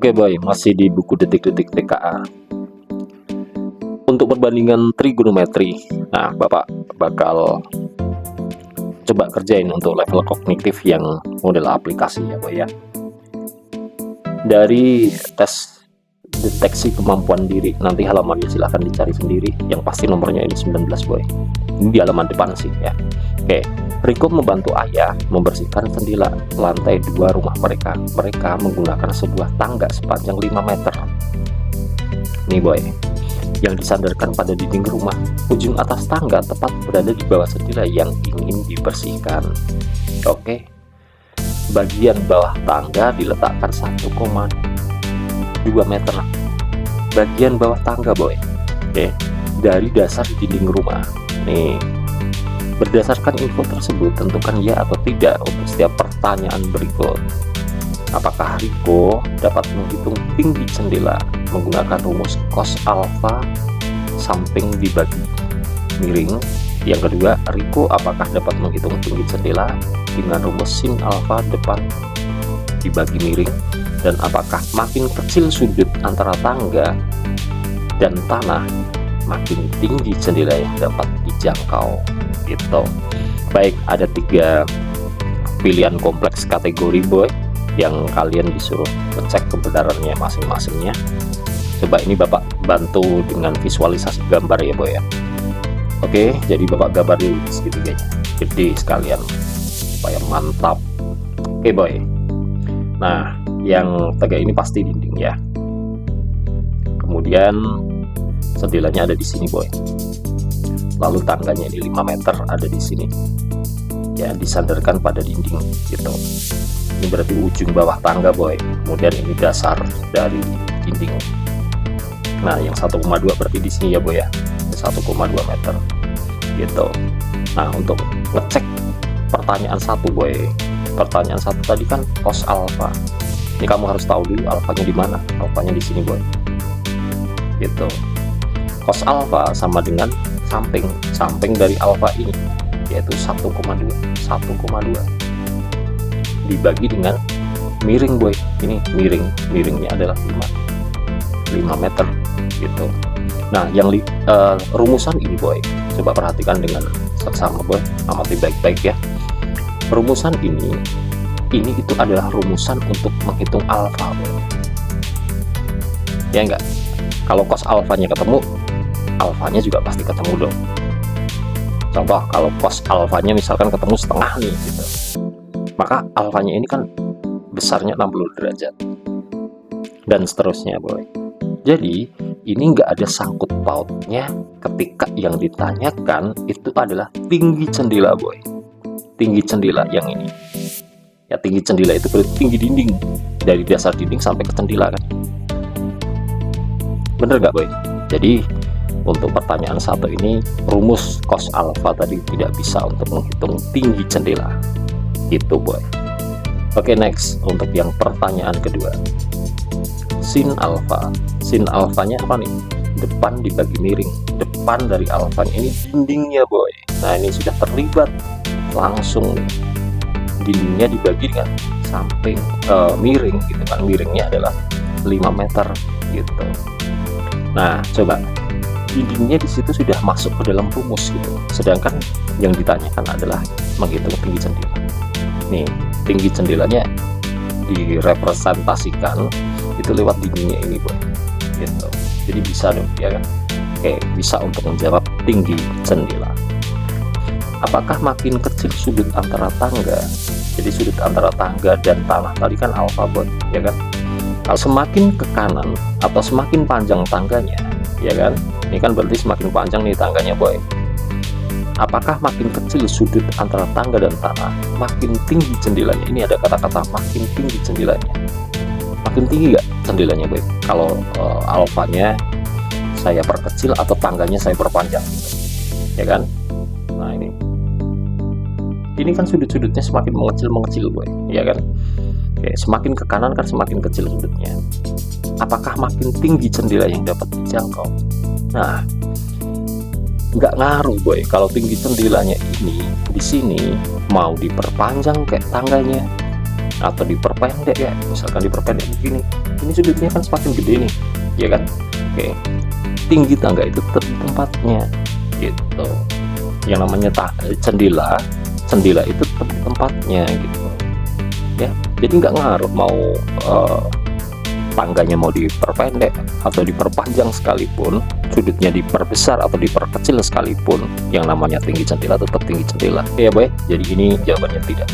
Oke boy, masih di buku detik-detik TKA. Untuk perbandingan trigonometri, nah Bapak bakal coba kerjain untuk level kognitif yang model aplikasi ya boy ya. Dari tes deteksi kemampuan diri, nanti halamannya silahkan dicari sendiri, yang pasti nomornya ini 19 boy. Ini di halaman depan sih ya. Oke, Riko membantu ayah membersihkan jendela lantai 2 rumah mereka. Mereka menggunakan sebuah tangga sepanjang 5 meter. Nih boy, yang disandarkan pada dinding rumah. Ujung atas tangga tepat berada di bawah jendela yang ingin dibersihkan. Oke, bagian bawah tangga diletakkan 1,2 meter. Bagian bawah tangga boy. Oke, dari dasar dinding rumah. Nih, berdasarkan info tersebut, tentukan ya atau tidak untuk setiap pertanyaan berikut. Apakah Riko dapat menghitung tinggi jendela menggunakan rumus cos alfa samping dibagi miring? Yang kedua, Riko apakah dapat menghitung tinggi jendela dengan rumus sin alfa depan dibagi miring? Dan apakah makin kecil sudut antara tangga dan tanah, makin tinggi jendela yang dapat dijangkau? Gitu. Baik, ada 3 pilihan kompleks kategori boy yang kalian disuruh ngecek kebenarannya masing-masingnya. Coba ini Bapak bantu dengan visualisasi gambar ya boy ya. Oke, jadi Bapak gambar dulu segitiganya gede sekalian supaya mantap. Oke boy, nah yang tegak ini pasti dinding ya, kemudian jendelanya ada di sini boy, lalu tangganya ini 5 meter ada di sini ya, disandarkan pada dinding gitu. Ini berarti ujung bawah tangga boy, kemudian ini dasar dari dinding. Nah yang 1,2 berarti di sini ya boy ya, 1,2 meter gitu. Nah untuk ngecek pertanyaan 1 boy, pertanyaan 1 tadi kan cos alfa. Ini kamu harus tahu dulu alfanya di mana. Alfanya di sini boy gitu. Cos alfa sama dengan samping dari alfa ini, yaitu 1,2 dibagi dengan miring boy. Ini miringnya adalah 5 meter gitu. Nah yang rumusan ini boy, coba perhatikan dengan seksama boy, amati baik-baik ya. Rumusan ini itu adalah rumusan untuk menghitung alfa boy. Ya enggak, kalau cos alfanya ketemu, alfanya juga pasti ketemu dong. Contoh, kalau cos alfanya misalkan ketemu setengah nih gitu, maka alfanya ini kan besarnya 60 derajat dan seterusnya boy. Jadi ini nggak ada sangkut pautnya ketika yang ditanyakan itu adalah tinggi jendela boy. Tinggi jendela yang ini ya, tinggi jendela itu berarti tinggi dinding, dari dasar dinding sampai ke jendela kan, bener nggak boy? Jadi untuk pertanyaan 1 ini rumus cos alfa tadi tidak bisa untuk menghitung tinggi jendela gitu boy. Oke, next untuk yang pertanyaan kedua, sin alfa. Sin alfanya apa nih? Depan dibagi miring. Depan dari alfanya ini dindingnya boy. Nah ini sudah terlibat langsung nih, dindingnya dibagi dengan samping miring gitu kan, miringnya adalah 5 meter gitu. Nah coba dindingnya di situ sudah masuk ke dalam rumus gitu, sedangkan yang ditanyakan adalah menghitung tinggi jendela. Nih tinggi jendelanya direpresentasikan itu lewat dindingnya ini boy gitu. Jadi bisa dong ya kan. Oke, bisa untuk menjawab tinggi jendela. Apakah makin kecil sudut antara tangga? Jadi sudut antara tangga dan tanah tadi kan alfa boy ya kan. Kalau semakin ke kanan atau semakin panjang tangganya ya kan, ini kan berarti semakin panjang nih tangganya boy. Apakah makin kecil sudut antara tangga dan tanah, makin tinggi jendelanya? Ini ada kata-kata makin tinggi jendelanya. Makin tinggi nggak jendelanya boy kalau alfanya saya perkecil atau tangganya saya perpanjang gitu, ya kan. Nah ini kan sudut-sudutnya semakin mengecil boy ya kan. Oke, semakin ke kanan kan semakin kecil sudutnya. Apakah makin tinggi jendela yang dapat dijangkau? Nah nggak ngaruh boy kalau tinggi jendelanya ini di sini mau diperpanjang kayak tangganya atau diperpendek ya, misalkan diperpendek begini, ini sudutnya kan semakin gede nih, ya kan? Oke, tinggi tangga itu tetap di tempatnya gitu. Yang namanya jendela itu tetap di tempatnya gitu ya. Jadi nggak ngaruh mau tangganya mau diperpendek atau diperpanjang sekalipun, sudutnya diperbesar atau diperkecil sekalipun, yang namanya tinggi jendela tetap tinggi jendela ya boy. Jadi ini jawabannya tidak.